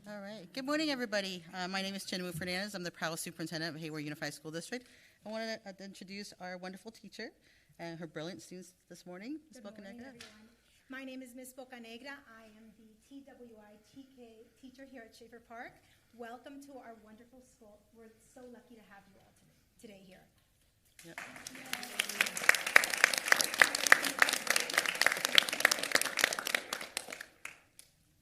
All right. Good morning, everybody. My name is Chinwu Fernandez. I'm the proud superintendent of Hayward Unified School District. I wanted to introduce our wonderful teacher and her brilliant students this morning. Ms. Good morning, Bocanegra. everyone. My name is Ms. Bocanegra. I am the TWI-TK teacher here at Schaefer Park. Welcome to our wonderful school. We're so lucky to have you all today here. Yep.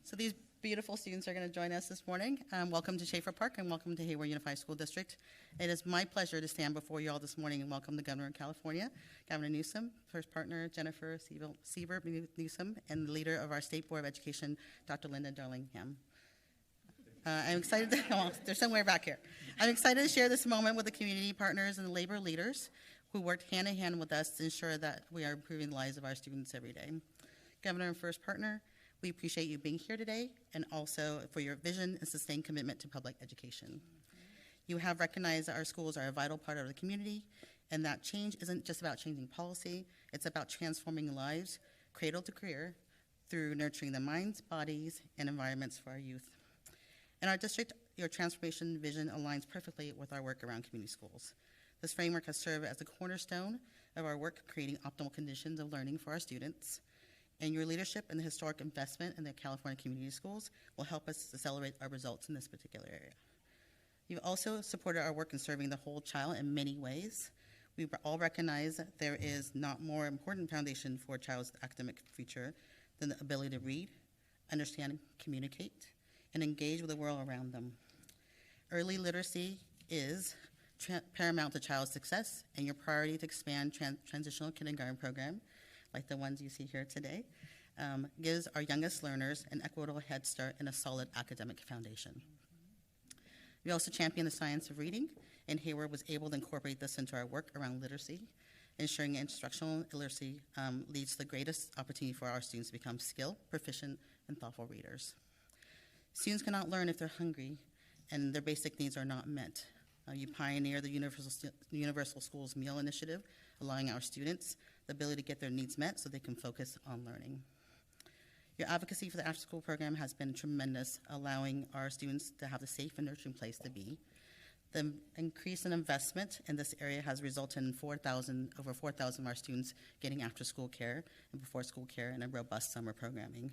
So these beautiful students are going to join us this morning. Welcome to Schaefer Park and welcome to Hayward Unified School District. It is my pleasure to stand before you all this morning and welcome the Governor of California, Governor Newsom, first partner Jennifer Siebel Newsom, and the leader of our State Board of Education, Dr. Linda Darlingham. I'm excited to, well, they're somewhere back here. I'm excited to share this moment with the community partners and the labor leaders who worked hand in hand with us to ensure that we are improving the lives of our students every day. Governor and first partner, we appreciate you being here today and also for your vision and sustained commitment to public education. You have recognized that our schools are a vital part of the community and that change isn't just about changing policy, it's about transforming lives, cradle to career, through nurturing the minds, bodies, and environments for our youth. In our district, your transformation vision aligns perfectly with our work around community schools. This framework has served as a cornerstone of our work creating optimal conditions of learning for our students. And your leadership and the historic investment in the California community schools will help us accelerate our results in this particular area. You've also supported our work in serving the whole child in many ways. We all recognize that there is not more important foundation for a child's academic future than the ability to read, understand, communicate, and engage with the world around them. Early literacy is paramount to child success, and your priority to expand transitional kindergarten program, like the ones you see here today, gives our youngest learners an equitable head start and a solid academic foundation. We also champion the science of reading, and Hayward was able to incorporate this into our work around literacy, ensuring instructional literacy leads to the greatest opportunity for our students to become skilled, proficient, and thoughtful readers. Students cannot learn if they're hungry and their basic needs are not met. You pioneer the Universal Schools Meal Initiative, allowing our students the ability to get their needs met so they can focus on learning. Your advocacy for the after-school program has been tremendous, allowing our students to have a safe and nurturing place to be. The increase in investment in this area has resulted in over 4,000 of our students getting after-school care and before-school care and a robust summer programming.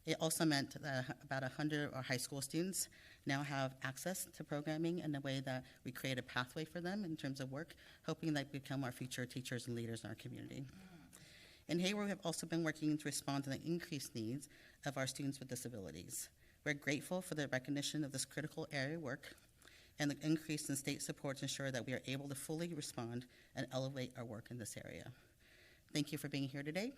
It also meant that about 100 of our high school students now have access to programming in a way that we create a pathway for them in terms of work, hoping that they become our future teachers and leaders in our community. In Hayward, we have also been working to respond to the increased needs of our students with disabilities. We're grateful for the recognition of this critical area of work and the increase in state support to ensure that we are able to fully respond and elevate our work in this area. Thank you for being here today.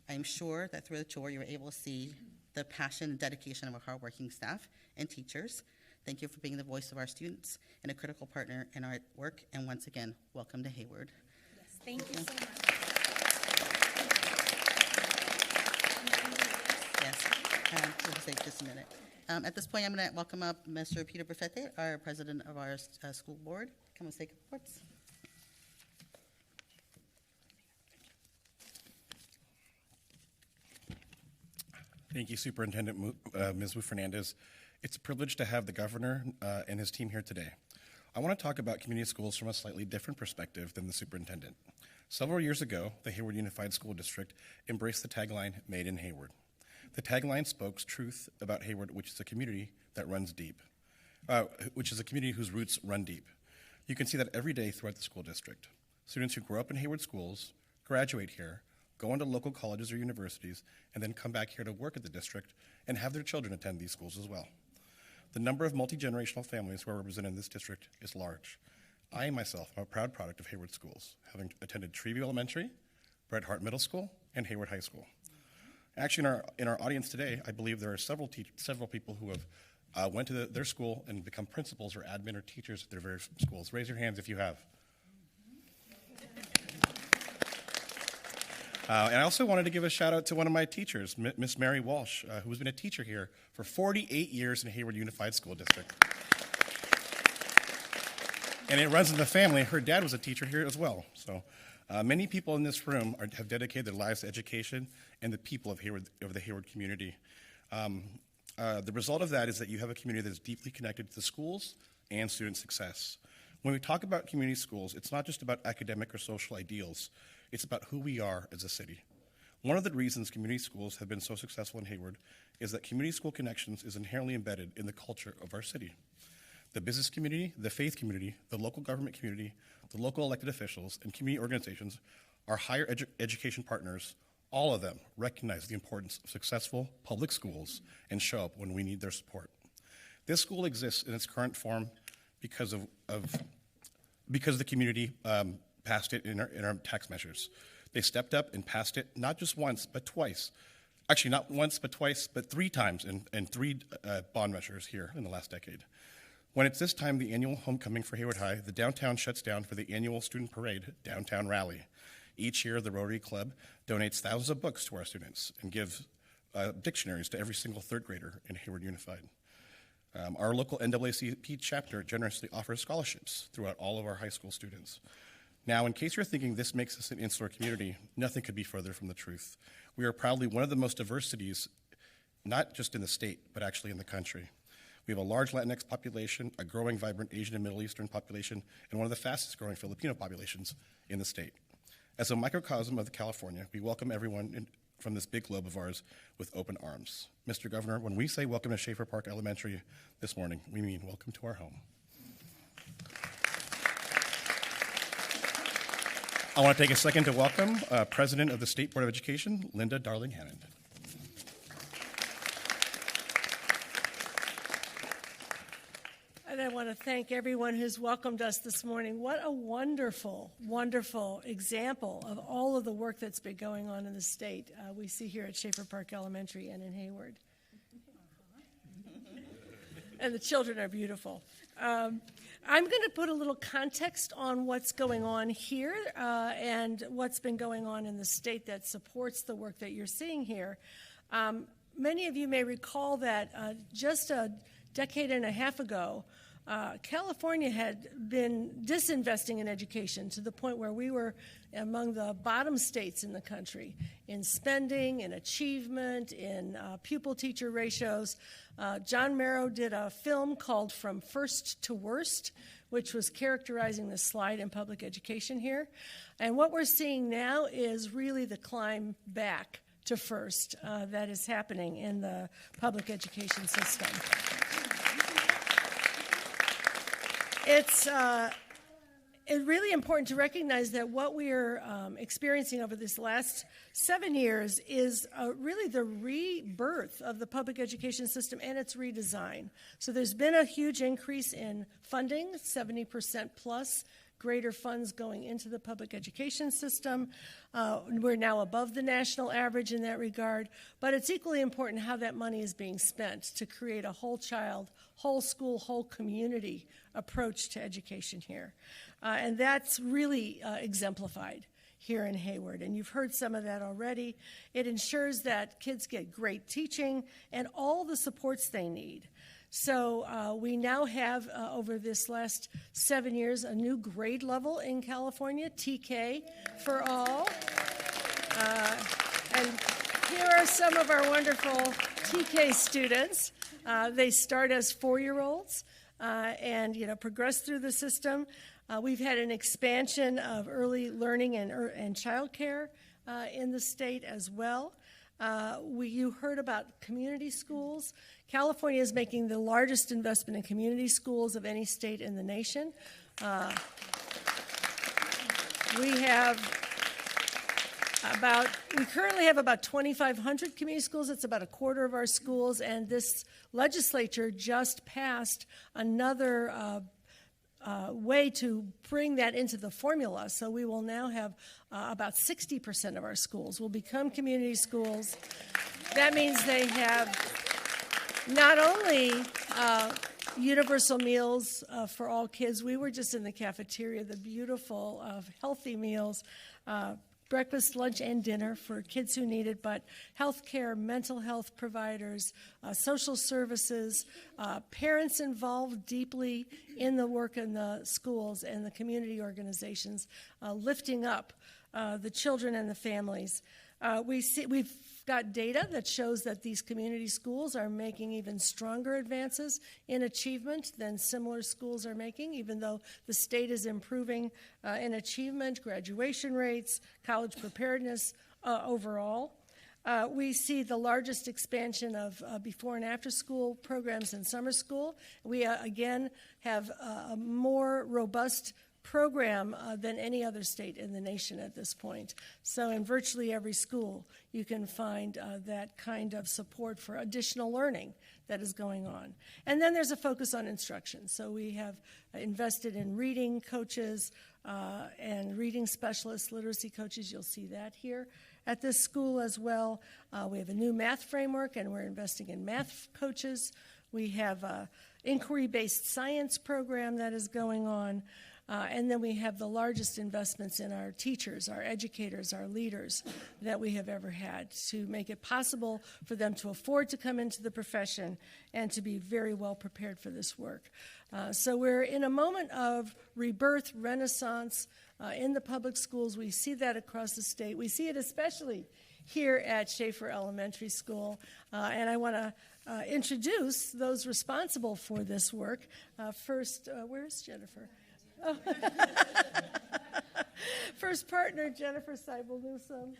I'm sure that through the tour you were able to see the passion and dedication of our hardworking staff and teachers. Thank you for being the voice of our students and a critical partner in our work. And once again, welcome to Hayward. Yes, thank you so much. Yes, we'll just take just a minute. At this point, I'm going to welcome up Mr. Peter Buffette, our president of our school board. Come and say good reports. Thank you, Superintendent Ms. Wu Fernandez. It's a privilege to have the governor and his team here today. I want to talk about community schools from a slightly different perspective than the superintendent. Several years ago, the Hayward Unified School District embraced the tagline, Made in Hayward. The tagline spoke truth about Hayward, which is a community that runs deep, which is a community whose roots run deep. You can see that every day throughout the school district. Students who grow up in Hayward schools, graduate here, go into local colleges or universities, and then come back here to work at the district and have their children attend these schools as well. The number of multi-generational families who are represented in this district is large. I myself am a proud product of Hayward schools, having attended Treeview Elementary, Bret Harte Middle School, and Hayward High School. Actually, in our audience today, I believe there are several people who have went to their school and become principals or admin or teachers at their various schools. Raise your hands if you have. And I also wanted to give a shout out to one of my teachers, Miss Mary Walsh, who's been a teacher here for 48 years in Hayward Unified School District. And it runs in the family. Her dad was a teacher here as well. So many people in this room have dedicated their lives to education and the people of the Hayward community. The result of that is that you have a community that is deeply connected to the schools and student success. When we talk about community schools, it's not just about academic or social ideals. It's about who we are as a city. One of the reasons community schools have been so successful in Hayward is that community school connections is inherently embedded in the culture of our city. The business community, the faith community, the local government community, the local elected officials, and community organizations, our higher education partners, all of them recognize the importance of successful public schools and show up when we need their support. This school exists in its current form because the community passed it in our tax measures. They stepped up and passed it not just once, but twice. Actually, not once, but twice, but 3 times in 3 bond measures here in the last decade. When it's this time, the annual homecoming for Hayward High, the downtown shuts down for the annual student parade, Downtown Rally. Each year, the Rotary Club donates thousands of books to our students and gives dictionaries to every single 3rd grader in Hayward Unified. Our local NAACP chapter generously offers scholarships throughout all of our high school students. Now, in case you're thinking this makes us an insular community, nothing could be further from the truth. We are proudly one of the most diverse cities, not just in the state, but actually in the country. We have a large Latinx population, a growing, vibrant Asian and Middle Eastern population, and one of the fastest growing Filipino populations in the state. As a microcosm of California, we welcome everyone from this big globe of ours with open arms. Mr. Governor, when we say welcome to Schaefer Park Elementary this morning, we mean welcome to our home. I want to take a second to welcome President of the State Board of Education, Linda Darling-Hammond. And I want to thank everyone who's welcomed us this morning. What a wonderful, wonderful example of all of the work that's been going on in the state we see here at Schaefer Park Elementary and in Hayward. And the children are beautiful. I'm going to put a little context on what's going on here and what's been going on in the state that supports the work that you're seeing here. Many of you may recall that just a decade and a half ago, California had been disinvesting in education to the point where we were among the bottom states in the country in spending, in achievement, in pupil-teacher ratios. John Marrow did a film called From First to Worst, which was characterizing the slide in public education here. And what we're seeing now is really the climb back to first that is happening in the public education system. It's really important to recognize that what we are experiencing over this last 7 years is really the rebirth of the public education system and its redesign. So there's been a huge increase in funding, 70% plus greater funds going into the public education system. We're now above the national average in that regard, but it's equally important how that money is being spent to create a whole child, whole school, whole community approach to education here. And that's really exemplified here in Hayward, and you've heard some of that already. It ensures that kids get great teaching and all the supports they need. So we now have, over this last 7 years, a new grade level in California, TK for all. And here are some of our wonderful TK students. They start as 4-year-olds and progress through the system. We've had an expansion of early learning and child care in the state as well. You heard about community schools. California is making the largest investment in community schools of any state in the nation. We currently have about 2,500 community schools. It's about a quarter of our schools, and this legislature just passed another way to bring that into the formula. So we will now have about 60% of our schools will become community schools. That means they have not only universal meals for all kids. We were just in the cafeteria, the beautiful, healthy meals, breakfast, lunch, and dinner for kids who need it, but health care, mental health providers, social services, parents involved deeply in the work in the schools and the community organizations, lifting up the children and the families. We've got data that shows that these community schools are making even stronger advances in achievement than similar schools are making, even though the state is improving in achievement, graduation rates, college preparedness overall. We see the largest expansion of before and after school programs in summer school. We, again, have a more robust program than any other state in the nation at this point. So in virtually every school, you can find that kind of support for additional learning that is going on. And then there's a focus on instruction. So we have invested in reading coaches and reading specialists, literacy coaches. You'll see that here at this school as well. We have a new math framework, and we're investing in math coaches. We have an inquiry-based science program that is going on. And then we have the largest investments in our teachers, our educators, our leaders that we have ever had to make it possible for them to afford to come into the profession and to be very well prepared for this work. So we're in a moment of rebirth, renaissance in the public schools. We see that across the state. We see it especially here at Schaefer Elementary School. And I want to introduce those responsible for this work. First, where's Jennifer? Oh. First partner, Jennifer Siebel Newsom,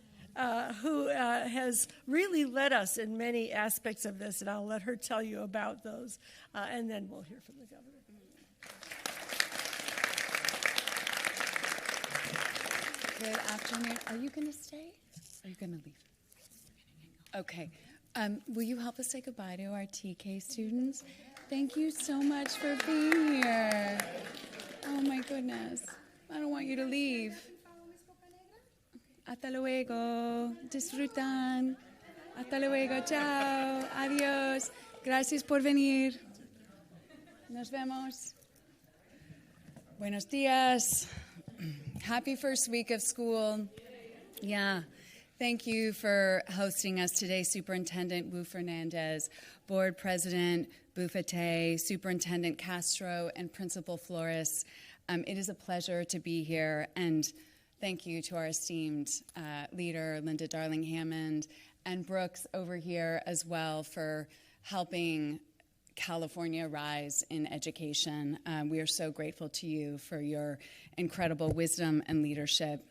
who has really led us in many aspects of this, and I'll let her tell you about those, and then we'll hear from the governor. Good afternoon. Are you going to stay? Or are you going to leave? Okay. Will you help us say goodbye to our TK students? Thank you so much for being here. Oh, my goodness. I don't want you to leave. Hasta luego. Disfrutan. Hasta luego. Chao. Adiós. Gracias por venir. Nos vemos. Buenos días. Happy first week of school. Yeah. Thank you for hosting us today, Superintendent Wu Fernandez, Board President Buffete, Superintendent Castro, and Principal Flores. It is a pleasure to be here, and thank you to our esteemed leader, Linda Darling-Hammond, and Brooks over here as well for helping California rise in education. We are so grateful to you for your incredible wisdom and leadership.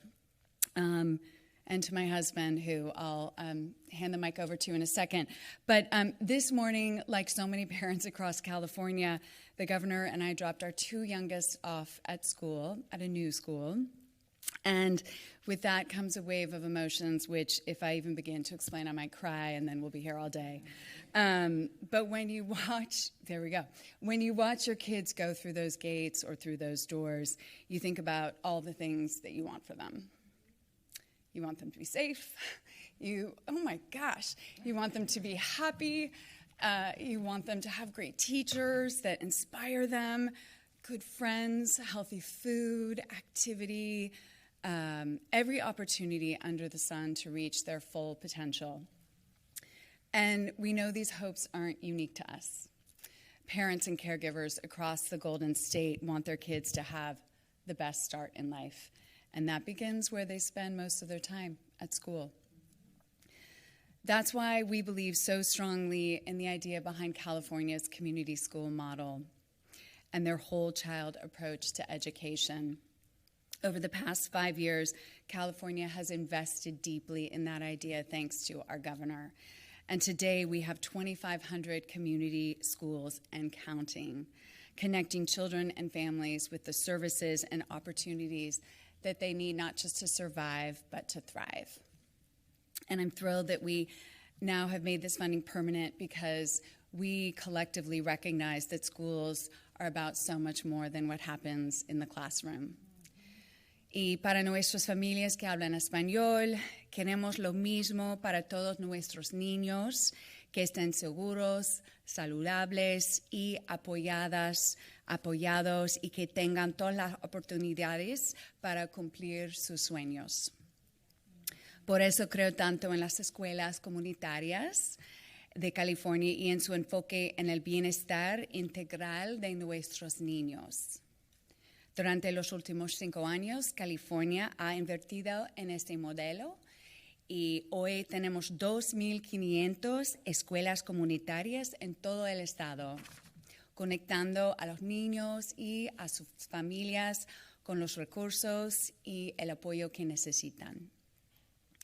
And to my husband, who I'll hand the mic over to in a second. But this morning, like so many parents across California, the governor and I dropped our two youngest off at school, at a new school. And with that comes a wave of emotions, which if I even begin to explain, I might cry, and then we'll be here all day. But when you watch, there we go. When you watch your kids go through those gates or through those doors, you think about all the things that you want for them. You want them to be safe. Oh my gosh, you want them to be happy. You want them to have great teachers that inspire them, good friends, healthy food, activity, every opportunity under the sun to reach their full potential. And we know these hopes aren't unique to us. Parents and caregivers across the Golden State want their kids to have the best start in life. And that begins where they spend most of their time, at school. That's why we believe so strongly in the idea behind California's community school model and their whole child approach to education. Over the past 5 years, California has invested deeply in that idea thanks to our governor. And today we have 2,500 community schools and counting, connecting children and families with the services and opportunities that they need not just to survive, but to thrive. And I'm thrilled that we now have made this funding permanent because we collectively recognize that schools are about so much more than what happens in the classroom. Y para nuestras familias que hablan español, queremos lo mismo para todos nuestros niños, que estén seguros, saludables y apoyados y que tengan todas las oportunidades para cumplir sus sueños. Por eso creo tanto en las escuelas comunitarias de California y en su enfoque en el bienestar integral de nuestros niños. Durante los últimos 5 años, California ha invertido en este modelo y hoy tenemos 2,500 escuelas comunitarias en todo el estado, conectando a los niños y a sus familias con los recursos y el apoyo que necesitan.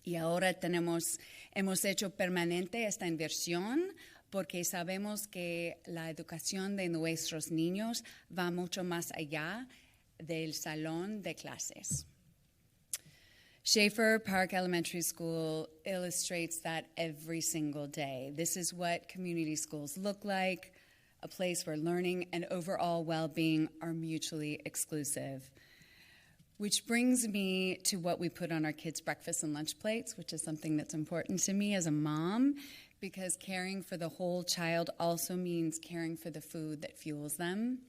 Y ahora hemos hecho permanente esta inversión porque sabemos que la educación de nuestros niños va mucho más allá del salón de clases. Schaefer Park Elementary School illustrates that every single day. This is what community schools look like, a place where learning and overall well-being are mutually exclusive. Which brings me to what we put on our kids' breakfast and lunch plates, which is something that's important to me as a mom, because caring for the whole child also means caring for the food that fuels them.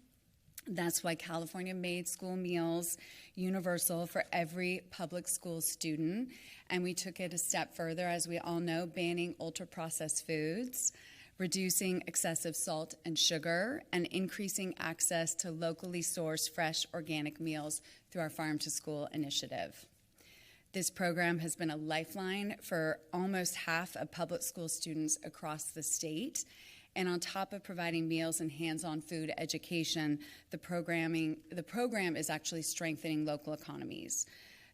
That's why California made school meals universal for every public school student, and we took it a step further, as we all know, banning ultra-processed foods, reducing excessive salt and sugar, and increasing access to locally sourced fresh organic meals through our Farm to School initiative. This program has been a lifeline for almost half of public school students across the state. And on top of providing meals and hands-on food education, the program is actually strengthening local economies.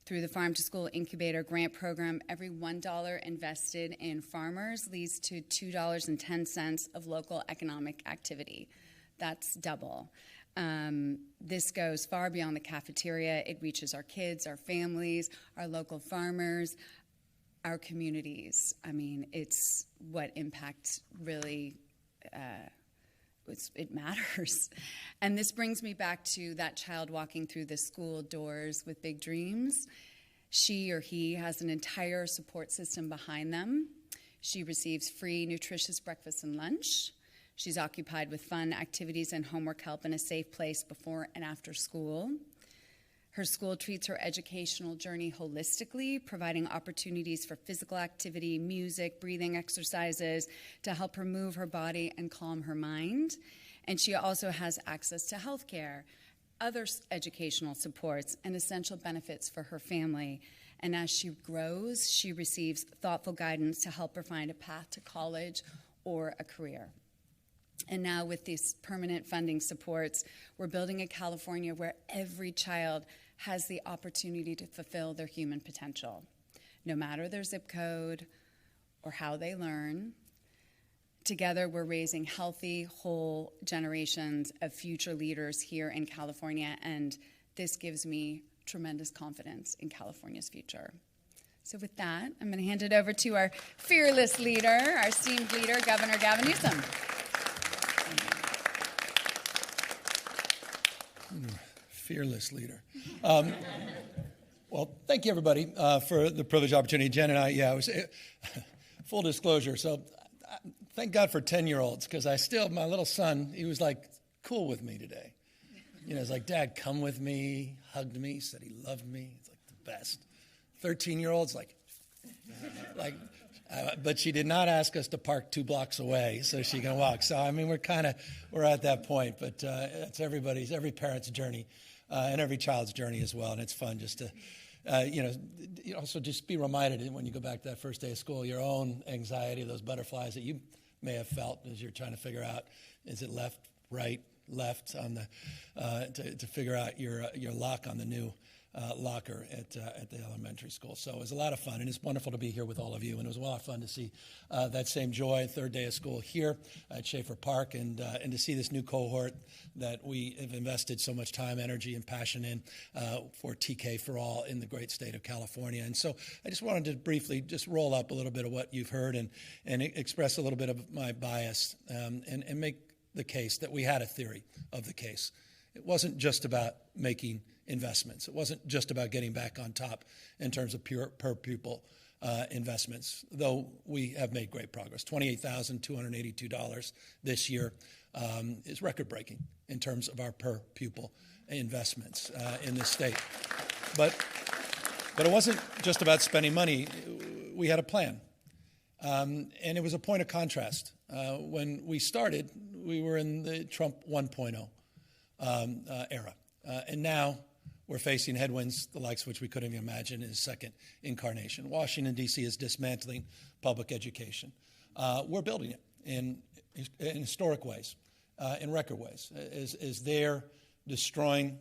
Through the Farm to School Incubator Grant Program, every $1 invested in farmers leads to $2.10 of local economic activity. That's double. This goes far beyond the cafeteria. It reaches our kids, our families, our local farmers, our communities. I mean, it's what impact really it matters. And this brings me back to that child walking through the school doors with big dreams. She or he has an entire support system behind them. She receives free, nutritious breakfast and lunch. She's occupied with fun activities and homework help in a safe place before and after school. Her school treats her educational journey holistically, providing opportunities for physical activity, music, breathing exercises to help her move her body and calm her mind. And she also has access to health care, other educational supports, and essential benefits for her family. And as she grows, she receives thoughtful guidance to help her find a path to college or a career. And now with these permanent funding supports, we're building a California where every child has the opportunity to fulfill their human potential, no matter their zip code or how they learn. Together, we're raising healthy, whole generations of future leaders here in California, and this gives me tremendous confidence in California's future. So with that, I'm going to hand it over to our fearless leader, our esteemed leader, Governor Gavin Newsom. Fearless leader. Well, thank you, everybody, for the privileged opportunity. Jen and I, it was full disclosure. So thank God for 10-year-olds, because my little son, he was like cool with me today. You know, it's like, Dad, come with me, hugged me, said he loved me. It's like the best. 13-year-olds, but she did not ask us to park 2 blocks away so she can walk. So, I mean, we're at that point, but it's every parent's journey and every child's journey as well. And it's fun just to, also just be reminded when you go back to that first day of school, your own anxiety, those butterflies that you may have felt as you're trying to figure out, is it left, right, left on the, to figure out your lock on the new locker at the elementary school. So it was a lot of fun, and it's wonderful to be here with all of you. And it was a lot of fun to see that same joy, third day of school here at Schaefer Park, and to see this new cohort that we have invested so much time, energy, and passion in for TK for All in the great state of California. And so I just wanted to briefly just roll up a little bit of what you've heard and express a little bit of my bias and make the case that we had a theory of the case. It wasn't just about making investments. It wasn't just about getting back on top in terms of per pupil investments, though we have made great progress. $28,282 this year is record-breaking in terms of our per pupil investments in this state. But it wasn't just about spending money. We had a plan. And it was a point of contrast. When we started, we were in the Trump 1.0 era. And now we're facing headwinds, the likes of which we couldn't even imagine in his second incarnation. Washington, D.C. is dismantling public education. We're building it in historic ways, in record ways. Is there destroying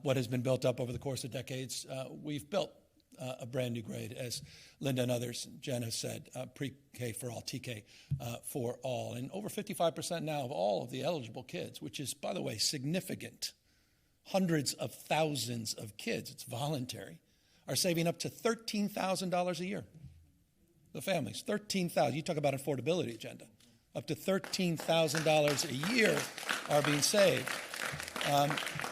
what has been built up over the course of decades? We've built a brand new grade, as Linda and others, Jen has said, pre-K for all, TK for all. And over 55% now of all of the eligible kids, which is, by the way, significant, hundreds of thousands of kids, it's voluntary, are saving up to $13,000 a year. The families, $13,000. You talk about affordability agenda. Up to $13,000 a year are being saved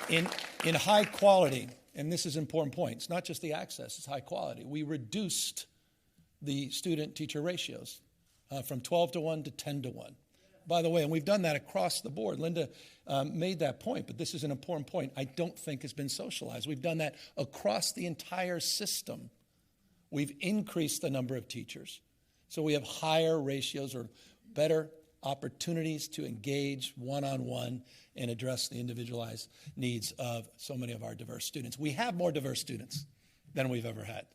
in high quality. And this is an important point. It's not just the access, it's high quality. We reduced the student-teacher ratios from 12 to 1 to 10 to 1. By the way, and we've done that across the board. Linda made that point, but this is an important point I don't think has been socialized. We've done that across the entire system. We've increased the number of teachers. So we have higher ratios or better opportunities to engage one-on-one and address the individualized needs of so many of our diverse students. We have more diverse students than we've ever had.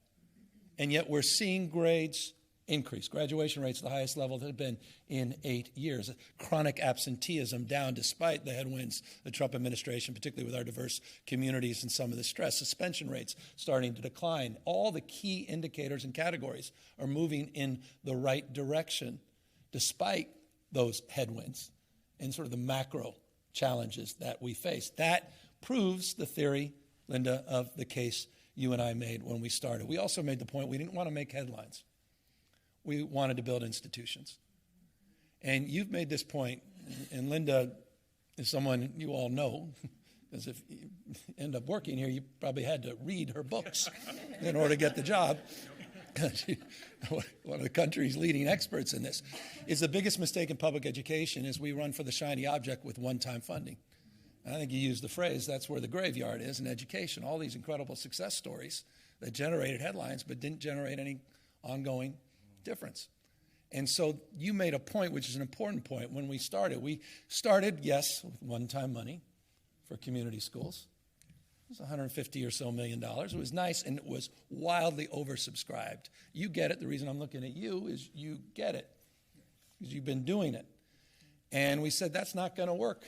And yet we're seeing grades increase. Graduation rates at the highest level that have been in 8 years. Chronic absenteeism down despite the headwinds of the Trump administration, particularly with our diverse communities and some of the stress. Suspension rates starting to decline. All the key indicators and categories are moving in the right direction despite those headwinds and sort of the macro challenges that we face. That proves the theory, Linda, of the case you and I made when we started. We also made the point we didn't want to make headlines. We wanted to build institutions. And you've made this point, and Linda is someone you all know, because if you end up working here, you probably had to read her books in order to get the job. One of the country's leading experts in this, is the biggest mistake in public education is we run for the shiny object with one-time funding. And I think you used the phrase, that's where the graveyard is in education. All these incredible success stories that generated headlines but didn't generate any ongoing difference. And so you made a point, which is an important point, when we started. We started, yes, with one-time money for community schools. It was $150 or so million. It was nice, and it was wildly oversubscribed. You get it. The reason I'm looking at you is you get it, because you've been doing it. And we said, that's not going to work.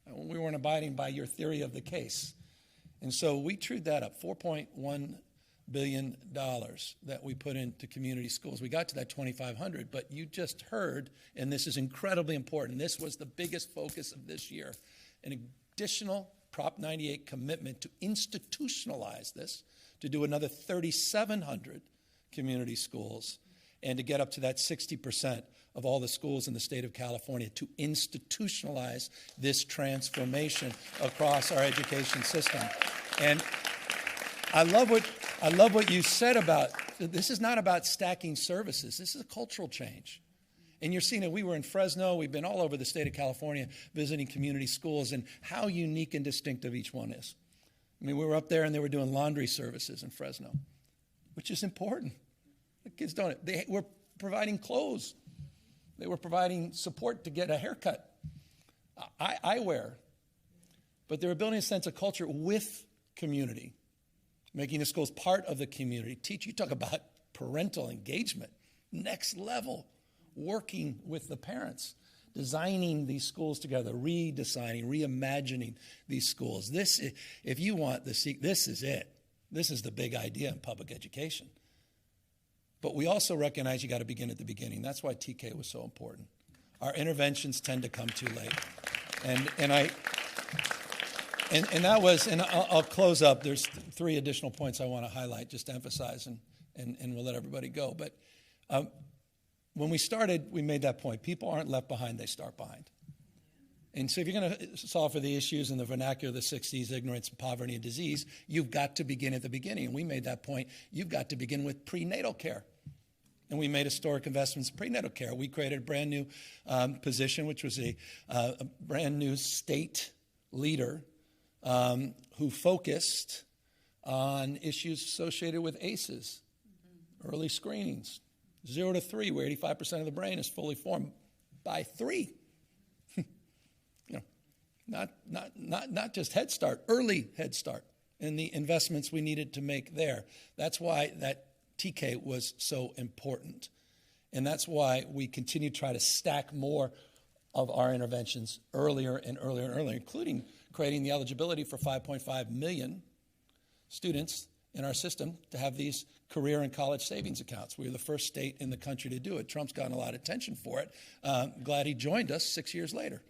We weren't abiding by your theory of the case. And so we trued that up, $4.1 billion that we put into community schools. We got to that 2,500, but you just heard, and this is incredibly important, this was the biggest focus of this year, an additional Prop 98 commitment to institutionalize this, to do another 3,700 community schools, and to get up to that 60% of all the schools in the state of California, to institutionalize this transformation across our education system. And I love what you said about, this is not about stacking services. This is a cultural change. And you're seeing it. We were in Fresno. We've been all over the state of California visiting community schools and how unique and distinctive each one is. I mean, we were up there and they were doing laundry services in Fresno, which is important. The kids don't. They were providing clothes. They were providing support to get a haircut, eyewear. But they were building a sense of culture with community, making the schools part of the community. You talk about parental engagement, next level. Working with the parents, designing these schools together, redesigning, reimagining these schools. This, if you want this is it. This is the big idea in public education. But we also recognize you got to begin at the beginning. That's why TK was so important. Our interventions tend to come too late. I'll close up. There's 3 additional points I want to highlight just to emphasize, and we'll let everybody go. But when we started, we made that point. People aren't left behind, they start behind. And so if you're going to solve for the issues in the vernacular of the 60s, ignorance, poverty, and disease, you've got to begin at the beginning. And we made that point. You've got to begin with prenatal care. And we made historic investments in prenatal care. We created a brand new position, which was a brand new state leader who focused on issues associated with ACEs, early screenings. 0 to 3, where 85% of the brain is fully formed by 3. Not just Head Start, early Head Start, and the investments we needed to make there. That's why that TK was so important. And that's why we continue to try to stack more of our interventions earlier and earlier and earlier, including creating the eligibility for 5.5 million students in our system to have these career and college savings accounts. We were the first state in the country to do it. Trump's gotten a lot of attention for it. Glad he joined us 6 years later,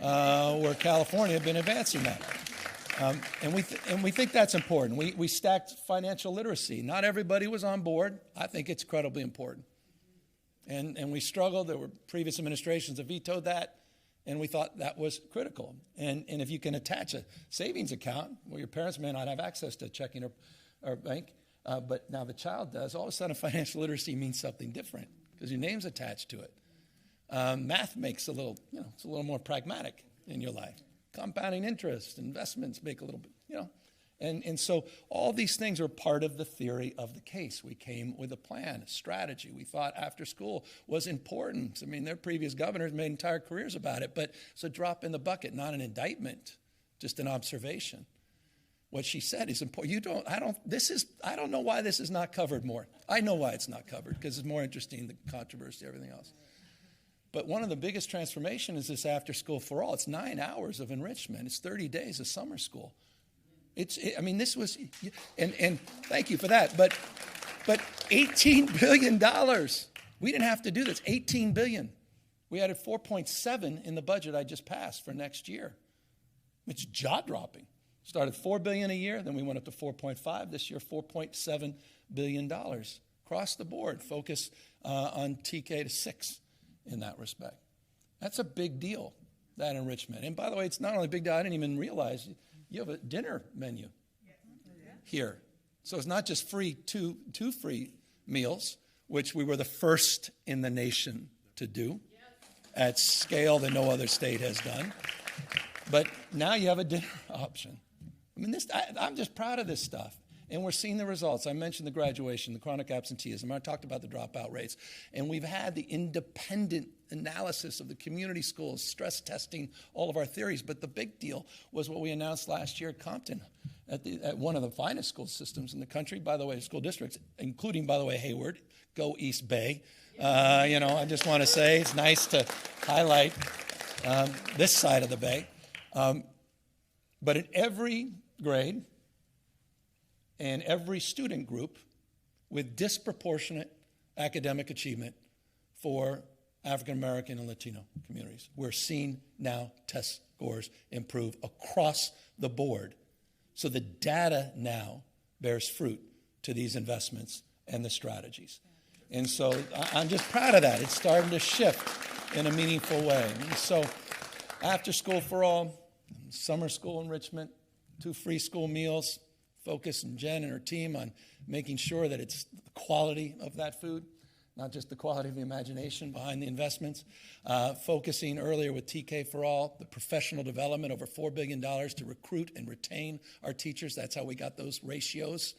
where California had been advancing that. And we think that's important. We stacked financial literacy. Not everybody was on board. I think it's incredibly important. And we struggled. There were previous administrations that vetoed that, and we thought that was critical. And if you can attach a savings account, well, your parents may not have access to checking or bank, but now the child does, all of a sudden financial literacy means something different because your name's attached to it. Math makes it's a little more pragmatic in your life. Compounding interest, investments make a little bit, And so all these things are part of the theory of the case. We came with a plan, a strategy. We thought after school was important. I mean, their previous governors made entire careers about it, but it's a drop in the bucket, not an indictment, just an observation. What she said is important. I don't know why this is not covered more. I know why it's not covered, because it's more interesting, the controversy, everything else. But one of the biggest transformations is this after school for all. It's 9 hours of enrichment. It's 30 days of summer school. This was, and thank you for that, but $18 billion. We didn't have to do this, $18 billion. We added 4.7 in the budget I just passed for next year. It's jaw-dropping. Started $4 billion a year, then we went up to 4.5 this year, $4.7 billion. Across the board, focus on TK to 6 in that respect. That's a big deal, that enrichment. And by the way, it's not only a big deal, I didn't even realize you have a dinner menu here. So it's not just free, two free meals, which we were the first in the nation to do at scale that no other state has done. But now you have a dinner option. I'm just proud of this stuff. And we're seeing the results. I mentioned the graduation, the chronic absenteeism. I talked about the dropout rates. And we've had the independent analysis of the community schools, stress testing all of our theories. But the big deal was what we announced last year at Compton, at one of the finest school systems in the country, by the way, school districts, including, by the way, Hayward. Go East Bay. I just want to say it's nice to highlight this side of the bay. But in every grade, and every student group with disproportionate academic achievement for African American and Latino communities. We're seeing now test scores improve across the board. So the data now bears fruit to these investments and the strategies. And so I'm just proud of that. It's starting to shift in a meaningful way. And so after school for all, summer school enrichment, 2 free school meals, focus and Jen and her team on making sure that it's the quality of that food, not just the quality of the imagination behind the investments. Focusing earlier with TK for All, the professional development, over $4 billion to recruit and retain our teachers. That's how we got those ratios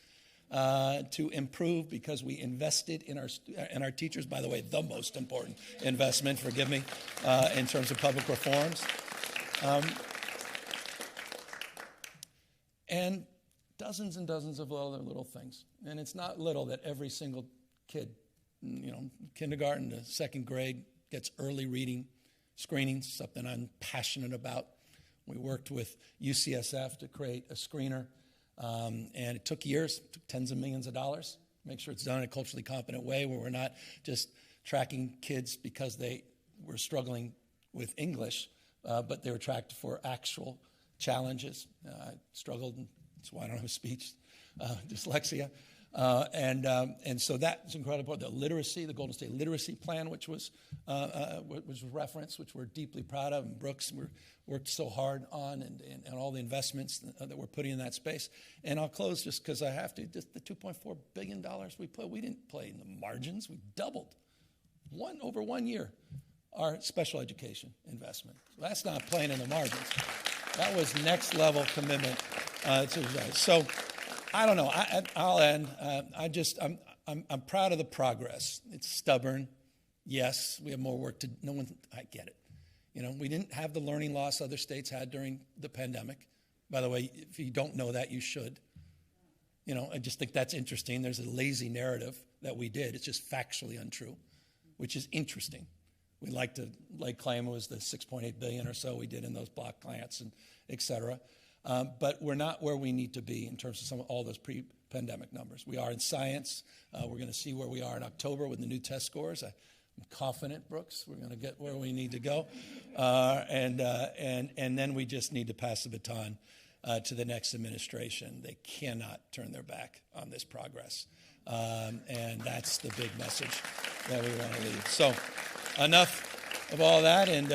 to improve, because we invested in our teachers. By the way, the most important investment, forgive me, in terms of public reforms. And dozens and dozens of other little things. And it's not little that every single kid, kindergarten to 2nd grade, gets early reading screenings, something I'm passionate about. We worked with UCSF to create a screener, and it took years, it took tens of millions of dollars. Make sure it's done in a culturally competent way where we're not just tracking kids because they were struggling with English, but they were tracked for actual challenges. I struggled, and that's why I don't have speech, dyslexia. And so that's incredible. The literacy, the Golden State Literacy Plan, which was referenced, which we're deeply proud of, and Brooks worked so hard on, and all the investments that we're putting in that space. And I'll close just because I have to. Just the $2.4 billion we didn't play in the margins. We doubled over 1 year our special education investment. So that's not playing in the margins. That was next level commitment to you guys. So I don't know. I'll end. I'm proud of the progress. It's stubborn. Yes, we have more work to. I get it. We didn't have the learning loss other states had during the pandemic. By the way, if you don't know that, you should. You know, I just think that's interesting. There's a lazy narrative that we did. It's just factually untrue, which is interesting. We like to claim it was the $6.8 billion or so we did in those block grants and et cetera. But we're not where we need to be in terms of all those pre-pandemic numbers. We are in science. We're going to see where we are in October with the new test scores. I'm confident, Brooks, we're going to get where we need to go. And then we just need to pass the baton to the next administration. They cannot turn their back on this progress. And that's the big message that we want to leave. So enough of all that, and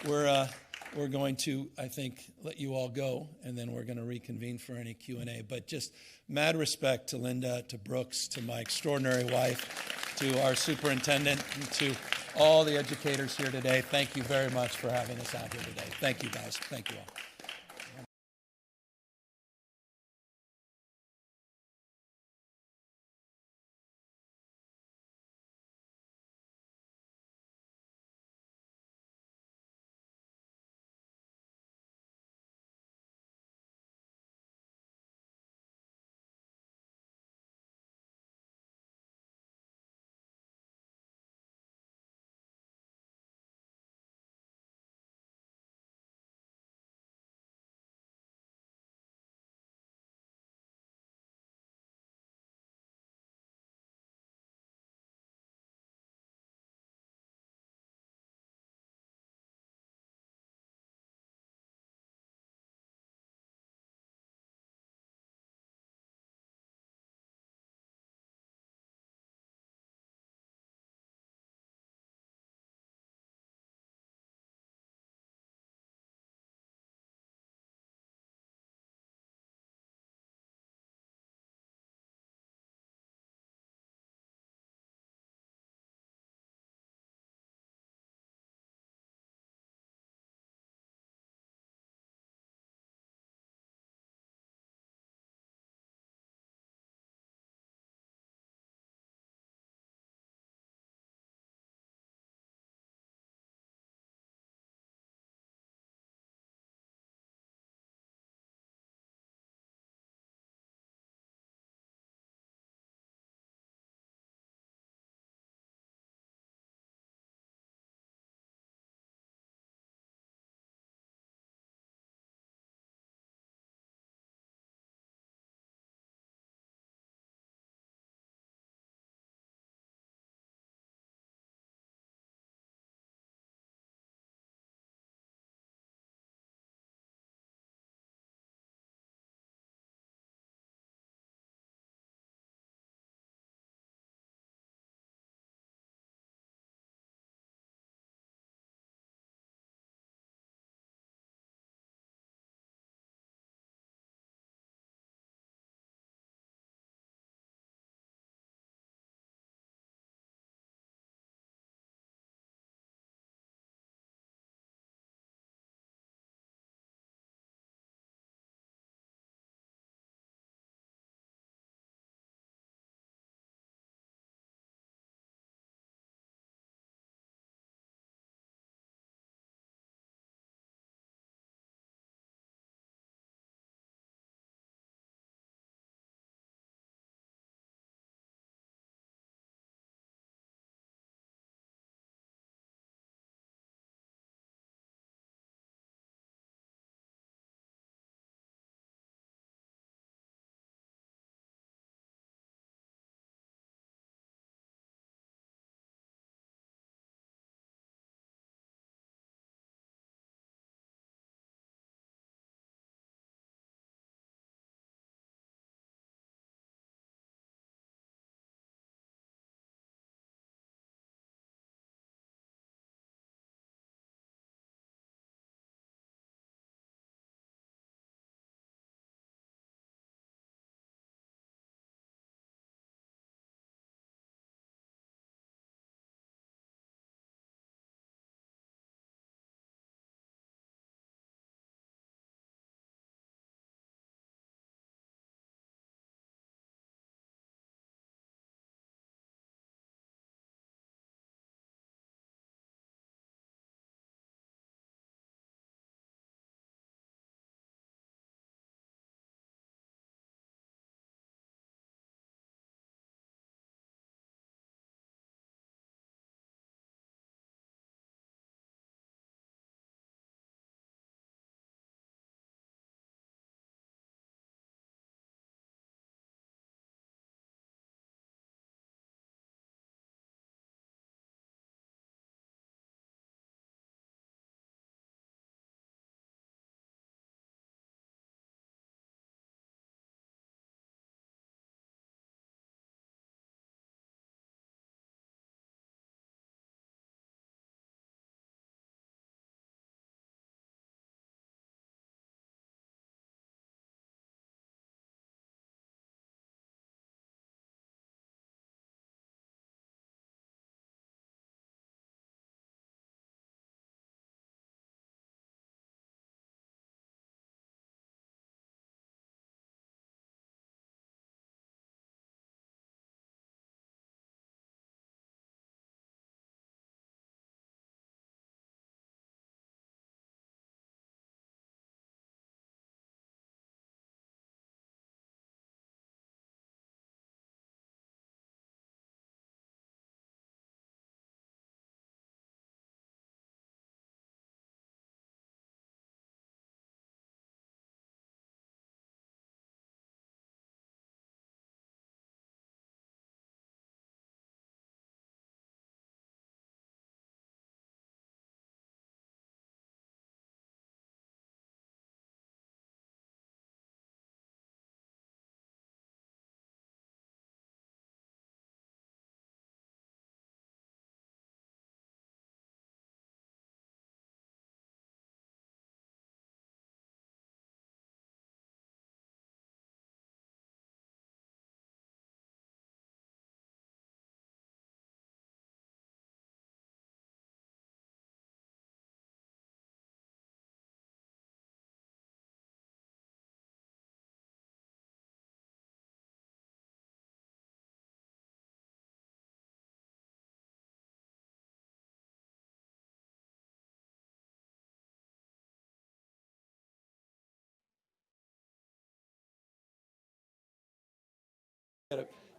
we're going to, I think, let you all go, and then we're going to reconvene for any Q&A. But just mad respect to Linda, to Brooks, to my extraordinary wife, to our superintendent, and to all the educators here today. Thank you very much for having us out here today. Thank you, guys. Thank you all.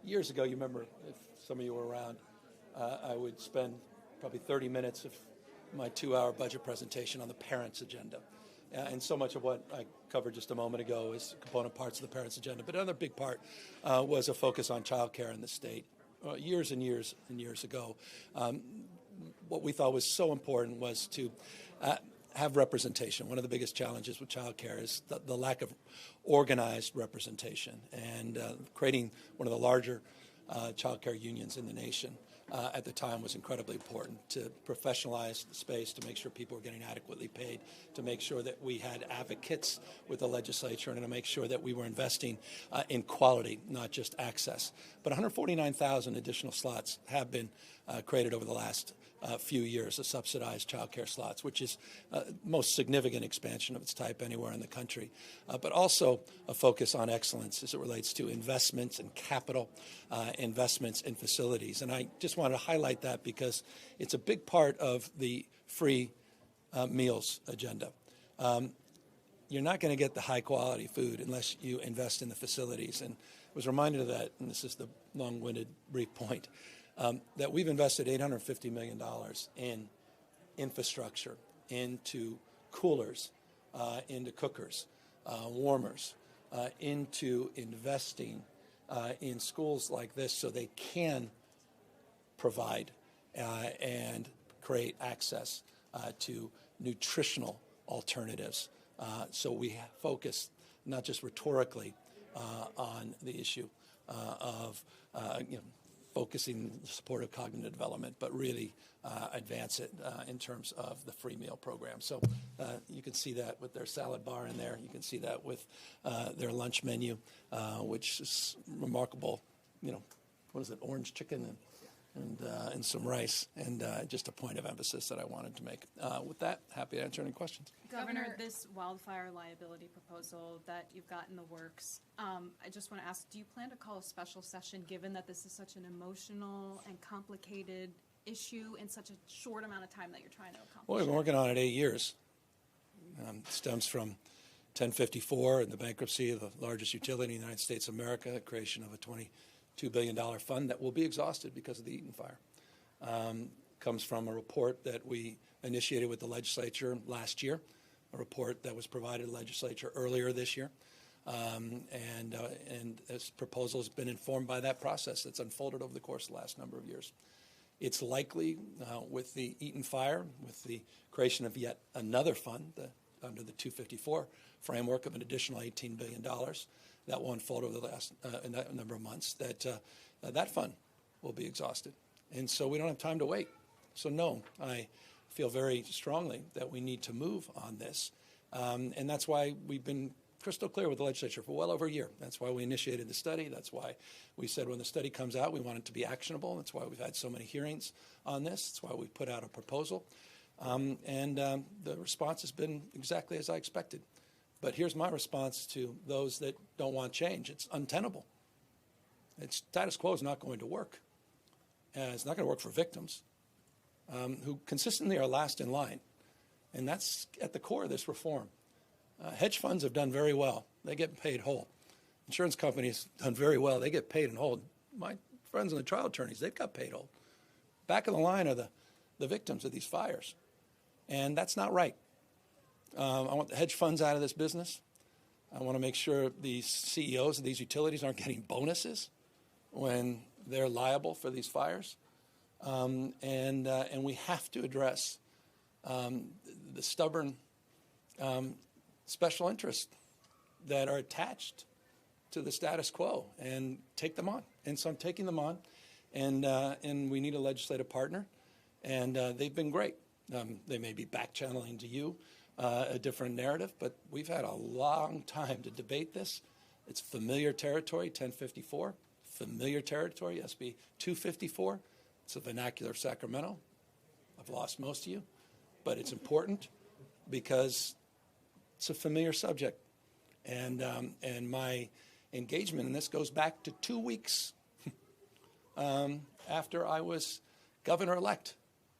Years ago, you remember, if some of you were around, I would spend probably 30 minutes of my 2-hour budget presentation on the parents' agenda. And so much of what I covered just a moment ago is component parts of the parents' agenda. But another big part was a focus on child care in the state. Years and years and years ago, what we thought was so important was to have representation. One of the biggest challenges with child care is the lack of organized representation, and creating one of the larger child care unions in the nation at the time was incredibly important to professionalize the space, to make sure people were getting adequately paid, to make sure that we had advocates with the legislature, and to make sure that we were investing in quality, not just access. But 149,000 additional slots have been created over the last few years of subsidized child care slots, which is most significant expansion of its type anywhere in the country, but also a focus on excellence as it relates to investments in capital, investments in facilities. And I just wanted to highlight that because it's a big part of the free meals agenda. You're not going to get the high-quality food unless you invest in the facilities. And I was reminded of that, and this is the long-winded brief point, that we've invested $850 million in infrastructure, into coolers, into cookers, warmers, into investing in schools like this so they can provide and create access to nutritional alternatives. So we focus not just rhetorically on the issue of focusing support of cognitive development, but really advance it in terms of the free meal program. So you can see that with their salad bar in there. You can see that with their lunch menu, which is remarkable. What is it? Orange chicken and some rice, and just a point of emphasis that I wanted to make. With that, happy to answer any questions. Governor, this wildfire liability proposal that you've got in the works, I just want to ask, do you plan to call a special session given that this is such an emotional and complicated issue in such a short amount of time that you're trying to accomplish? Well, we've been working on it 8 years. It stems from 1054 and the bankruptcy of the largest utility in the United States of America, the creation of a $22 billion fund that will be exhausted because of the Eaton fire. Comes from a report that we initiated with the legislature last year, a report that was provided to the legislature earlier this year. And this proposal has been informed by that process that's unfolded over the course of the last number of years. It's likely with the Eaton fire, with the creation of yet another fund under the 254 framework of an additional $18 billion that will unfold over the last number of months, that fund will be exhausted. And so we don't have time to wait. So no, I feel very strongly that we need to move on this. And that's why we've been crystal clear with the legislature for well over a year. That's why we initiated the study. That's why we said when the study comes out, we want it to be actionable. That's why we've had so many hearings on this. That's why we put out a proposal. And the response has been exactly as I expected. But here's my response to those that don't want change. It's untenable. Status quo is not going to work. It's not going to work for victims who consistently are last in line. And that's at the core of this reform. Hedge funds have done very well. They get paid whole. Insurance companies have done very well. They get paid in whole. My friends and the trial attorneys, they've got paid whole. Back of the line are the victims of these fires. And that's not right. I want the hedge funds out of this business. I want to make sure these CEOs of these utilities aren't getting bonuses when they're liable for these fires. And we have to address the stubborn special interests that are attached to the status quo and take them on. And so I'm taking them on, and we need a legislative partner, and they've been great. They may be back-channeling to you a different narrative, but we've had a long time to debate this. It's familiar territory, 1054, familiar territory, SB 254. It's the vernacular of Sacramento. I've lost most of you, but it's important because it's a familiar subject. And my engagement in this goes back to 2 weeks after I was governor-elect,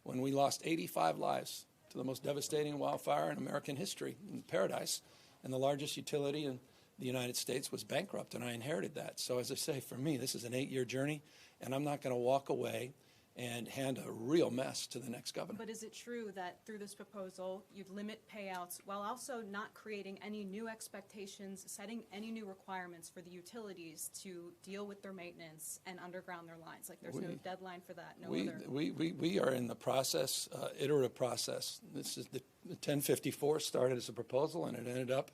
when we lost 85 lives to the most devastating wildfire in American history in Paradise, and the largest utility in the United States was bankrupt, and I inherited that. So as I say, for me, this is an 8-year journey, and I'm not going to walk away and hand a real mess to the next governor. But is it true that through this proposal, you'd limit payouts while also not creating any new expectations, setting any new requirements for the utilities to deal with their maintenance and underground their lines? Like there's no deadline for that, We are in the process, iterative process. This is the 1054 started as a proposal, and it ended up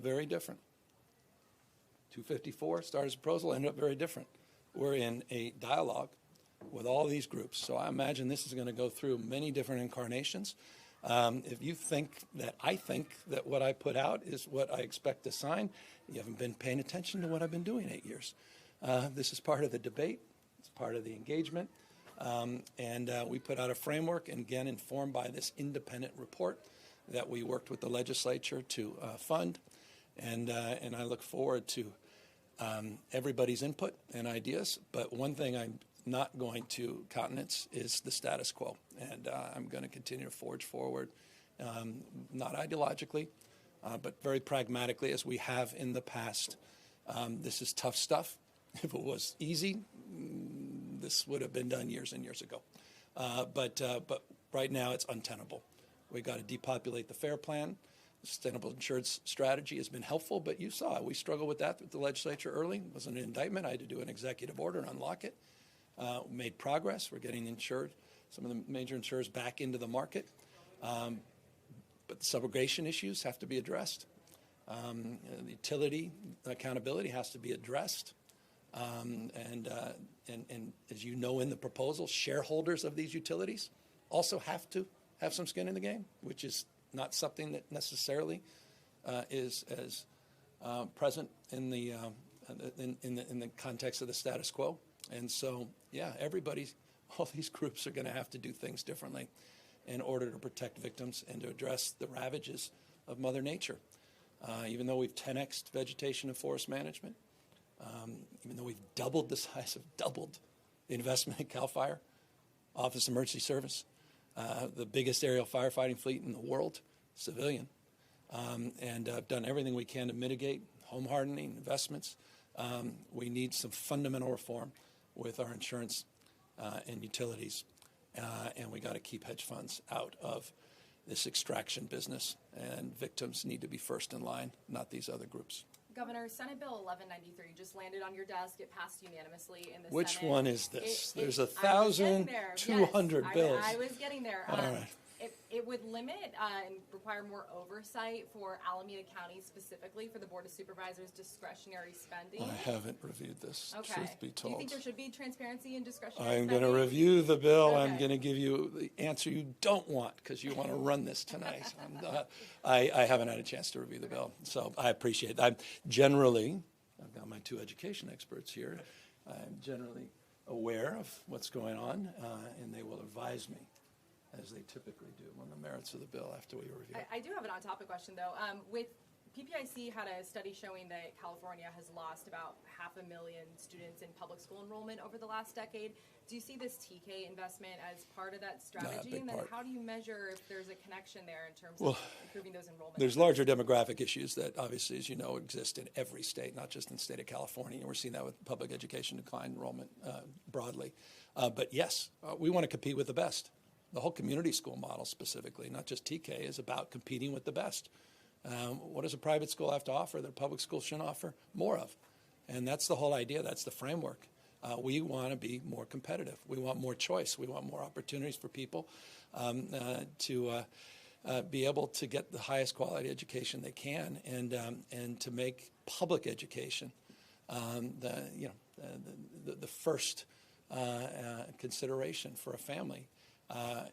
very different. 254 started as a proposal, ended up very different. We're in a dialogue with all these groups. So I imagine this is going to go through many different incarnations. If you think that I think that what I put out is what I expect to sign, you haven't been paying attention to what I've been doing 8 years. This is part of the debate. It's part of the engagement. And we put out a framework, and again, informed by this independent report that we worked with the legislature to fund. And I look forward to everybody's input and ideas. But one thing I'm not going to countenance is the status quo. And I'm going to continue to forge forward, not ideologically, but very pragmatically, as we have in the past. This is tough stuff. If it was easy, this would have been done years and years ago. But right now, it's untenable. We've got to depopulate the FAIR plan. The sustainable insurance strategy has been helpful, but you saw it. We struggled with that with the legislature early. It wasn't an indictment. I had to do an executive order and unlock it. We made progress. We're getting some of the major insurers back into the market. But the subrogation issues have to be addressed. The utility accountability has to be addressed. And as you know in the proposal, shareholders of these utilities also have to have some skin in the game, which is not something that necessarily is as present in the context of the status quo. And so, yeah, all these groups are going to have to do things differently in order to protect victims and to address the ravages of Mother Nature. Even though we've 10x'd vegetation and forest management, even though we've doubled the investment in CAL FIRE, Office of Emergency Service, the biggest aerial firefighting fleet in the world, civilian, and done everything we can to mitigate home hardening investments. We need some fundamental reform with our insurance and utilities, and we got to keep hedge funds out of this extraction business, and victims need to be first in line, not these other groups. Governor, Senate Bill 1193 just landed on your desk. It passed unanimously in the Senate. Which one is this? There's 1,200 bills. I was getting there. All right. It would limit and require more oversight for Alameda County specifically for the Board of Supervisors' discretionary spending. I haven't reviewed this, Okay. truth be Do told. you think there should be transparency in discretionary I'm spending? going to review the bill. Okay. I'm going to give you the answer you don't want because you want to run this tonight. I haven't had a chance to review the bill, so I appreciate it. I've got my two education experts here. I'm generally aware of what's going on, and they will advise me, as they typically do, on the merits of the bill after we review it. I do have an on-topic question, though. With PPIC had a study showing that California has lost about 500,000 students in public school enrollment over the last decade. Do you see this TK investment as part of that strategy? big And then part. how do you measure if there's a connection there in terms of improving those enrollment? There's larger demographic issues that obviously, as you know, exist in every state, not just in the state of California. And we're seeing that with public education decline enrollment broadly. But yes, we want to compete with the best. The whole community school model specifically, not just TK, is about competing with the best. What does a private school have to offer that a public school shouldn't offer more of? And that's the whole idea. That's the framework. We want to be more competitive. We want more choice. We want more opportunities for people to be able to get the highest quality education they can, and to make public education the first consideration for a family.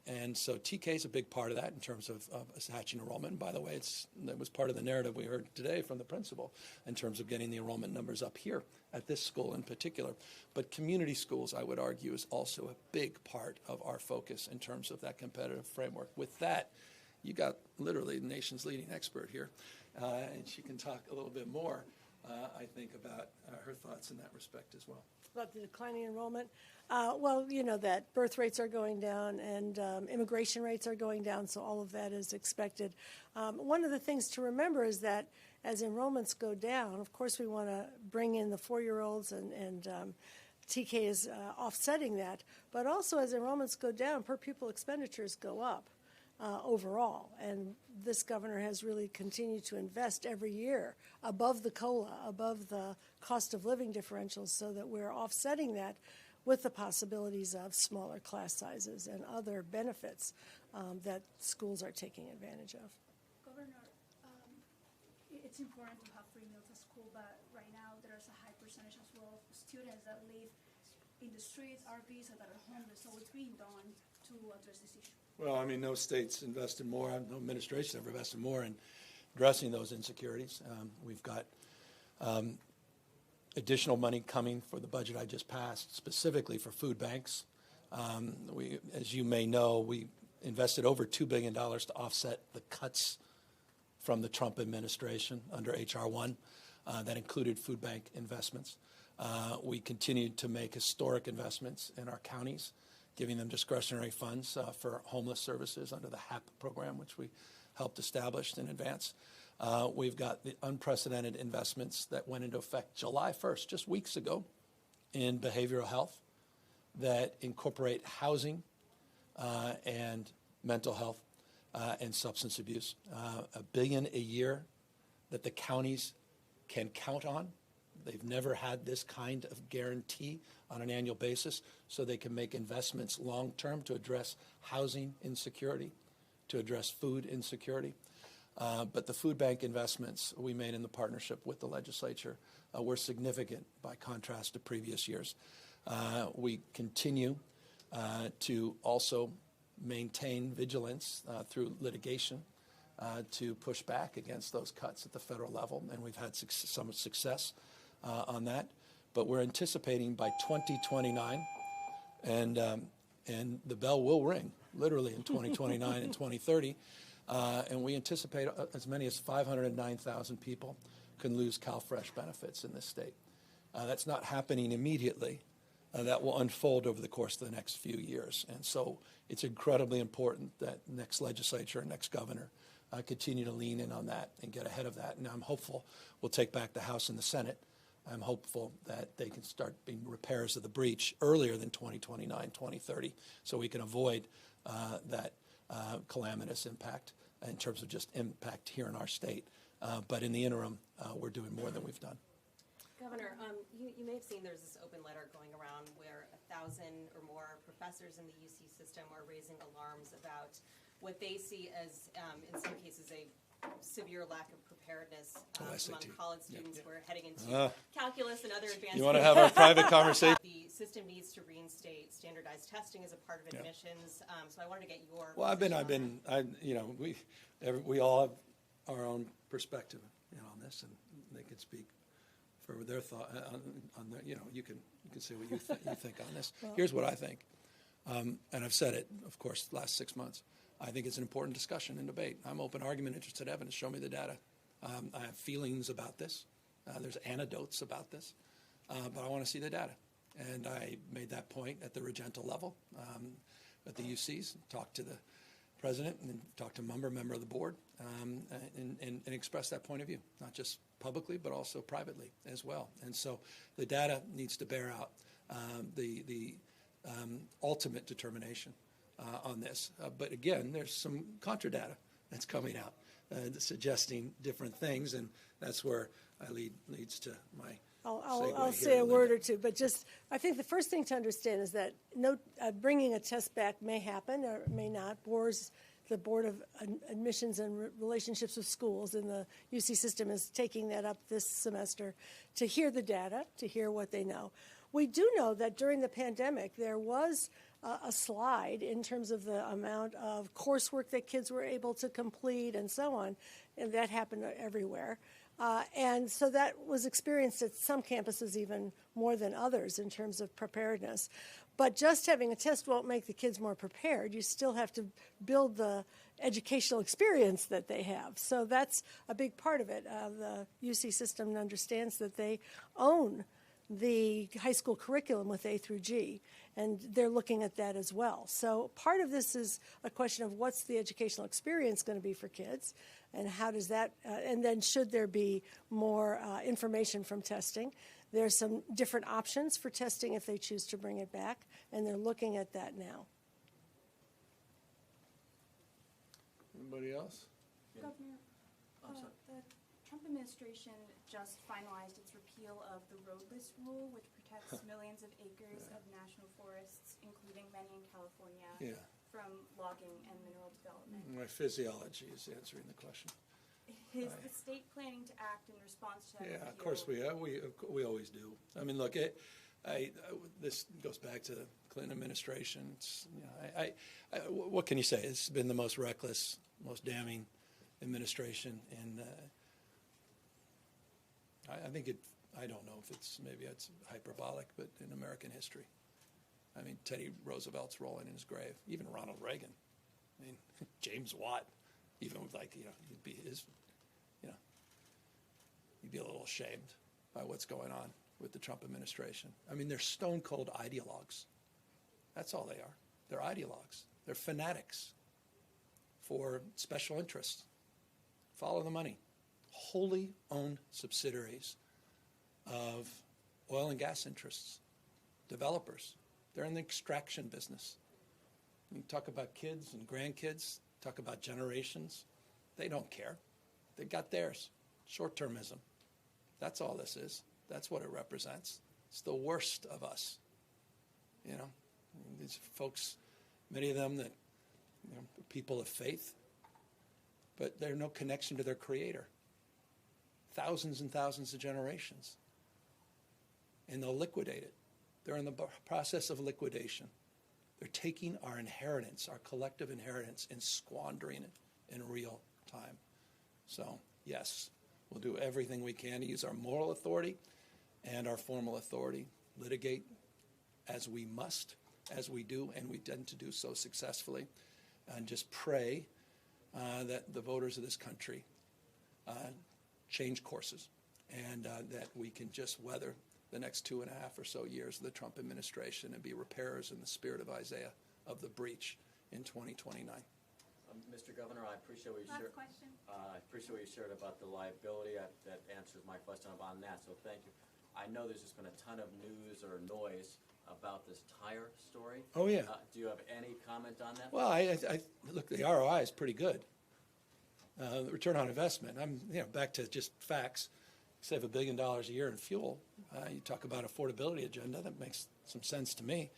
And so TK is a big part of that in terms of hatching enrollment. And by the way, that was part of the narrative we heard today from the principal in terms of getting the enrollment numbers up here at this school in particular. But community schools, I would argue, is also a big part of our focus in terms of that competitive framework. With that, you got literally the nation's leading expert here, and she can talk a little bit more, I think, about her thoughts in that respect as well. about the declining enrollment. Well, you know that birth rates are going down and immigration rates are going down, so all of that is expected. One of the things to remember is that as enrollments go down, of course we want to bring in the 4-year-olds and TK is offsetting that, but also as enrollments go down, per pupil expenditures go up overall. And this governor has really continued to invest every year above the COLA, above the cost of living differentials, so that we're offsetting that with the possibilities of smaller class sizes and other benefits that schools are taking advantage of. Governor, it's important to have free meals at school, but right now there's a high percentage as well of students that live in the streets, RVs, that are homeless. So what's being done to address this issue? Well, I mean, no state's invested more, no administration ever invested more in addressing those insecurities. We've got additional money coming for the budget I just passed, specifically for food banks. As you may know, we invested over $2 billion to offset the cuts from the Trump administration under H.R. 1 that included food bank investments. We continued to make historic investments in our counties, giving them discretionary funds for homeless services under the HAP program, which we helped establish in advance. We've got the unprecedented investments that went into effect July 1st, just weeks ago, in behavioral health that incorporate housing and mental health and substance abuse. $1 billion a year that the counties can count on. They've never had this kind of guarantee on an annual basis, so they can make investments long-term to address housing insecurity, to address food insecurity. But the food bank investments we made in the partnership with the legislature were significant by contrast to previous years. We continue to also maintain vigilance through litigation to push back against those cuts at the federal level, and we've had some success on that. But we're anticipating by 2029, and the bell will ring, literally in 2029 and 2030, and we anticipate as many as 509,000 people can lose CalFresh benefits in this state. That's not happening immediately. That will unfold over the course of the next few years. And so it's incredibly important that next legislature and next governor continue to lean in on that and get ahead of that. And I'm hopeful we'll take back the House and the Senate. I'm hopeful that they can start being repairs of the breach earlier than 2029, 2030, so we can avoid that calamitous impact in terms of just impact here in our state. But in the interim, we're doing more than we've done. Governor, you may have seen there's this open letter going around where 1,000 or more professors in the UC system are raising alarms about what they see as, in some cases, a severe lack of preparedness among college students who are heading into calculus and other advanced. You want to have a private conversation? The system needs to reinstate standardized testing as a part of admissions. So I wanted to get your. Well, we all have our own perspective, on this, and they can speak for their thought on their, you can say what you think on this. Well, here's what I think, and I've said it, of course, the last 6 months. I think it's an important discussion and debate. I'm open argument, interested evidence. Show me the data. I have feelings about this. There's anecdotes about this, but I want to see the data. And I made that point at the regental level at the UCs, talked to the president and talked to member of the board, and expressed that point of view, not just publicly, but also privately as well. And so the data needs to bear out the ultimate determination on this. But again, there's some contra data that's coming out suggesting different things, and that's where I leads to my I'll say a word or two, but just I think the first thing to understand is that bringing a test back may happen or may not. The Board of Admissions and Relationships with Schools in the UC system is taking that up this semester to hear the data, to hear what they know. We do know that during the pandemic there was a slide in terms of the amount of coursework that kids were able to complete and so on, and that happened everywhere. And so that was experienced at some campuses even more than others in terms of preparedness. But just having a test won't make the kids more prepared. You still have to build the educational experience that they have. So that's a big part of it. The UC system understands that they own the high school curriculum with A through G, and they're looking at that as well. So part of this is a question of what's the educational experience going to be for kids, and how does that, and then should there be more information from testing. There's some different options for testing if they choose to bring it back, and they're looking at that now. Anybody else? Governor, the Trump administration just finalized its repeal of the roadless rule, which protects millions of acres of national forests, including many in California, from logging and mineral development. My physiology is answering the question. Is the state planning to act in response to that repeal? Of course we always do. I mean, look, this goes back to the Clinton administration. It's, what can you say? It's been the most reckless, most damning administration, and I think I don't know if maybe it's hyperbolic, but in American history. I mean, Teddy Roosevelt's rolling in his grave. Even Ronald Reagan. I mean, James Watt, even with he'd be you'd be a little ashamed by what's going on with the Trump administration. I mean, they're stone cold ideologues. That's all they are. They're ideologues. They're fanatics for special interests. Follow the money. Wholly owned subsidiaries of oil and gas interests, developers. They're in the extraction business. You talk about kids and grandkids, talk about generations. They don't care. They got theirs. Short-termism. That's all this is. That's what it represents. It's the worst of us. These folks, many of them that people of faith, but there's no connection to their creator. Thousands and thousands of generations. And they'll liquidate it. They're in the process of liquidation. They're taking our inheritance, our collective inheritance, and squandering it in real time. So, yes, we'll do everything we can to use our moral authority and our formal authority, litigate as we must, as we do, and we tend to do so successfully, and just pray that the voters of this country change courses, and that we can just weather the next 2.5 or so years of the Trump administration and be repairers in the spirit of Isaiah of the breach in 2029. Mr. Governor, I appreciate what you shared. I appreciate what you shared about the liability. That answers my question on that, so thank you. I know there's just been a ton of news or noise about this tire story. Oh, yeah. Do you have any comment on that? Well, I look, the ROI is pretty good. The return on investment, back to just facts. Save $1 billion a year in fuel. You talk about affordability agenda, that makes some sense to me.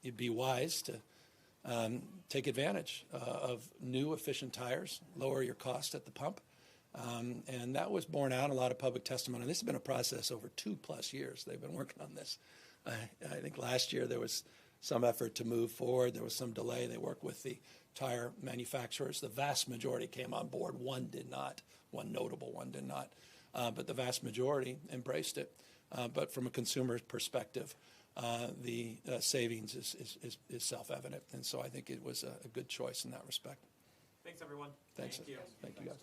You'd be wise to take advantage of new efficient tires, lower your cost at the pump. And that was borne out in a lot of public testimony. This has been a process over 2+ years. They've been working on this. I think last year there was some effort to move forward. There was some delay. They worked with the tire manufacturers. The vast majority came on board. One did not. One notable one did not. But the vast majority embraced it. But from a consumer perspective, the savings is self-evident. And so I think it was a good choice in that respect. Thanks, everyone. Thanks. Thank you. Thank you, guys.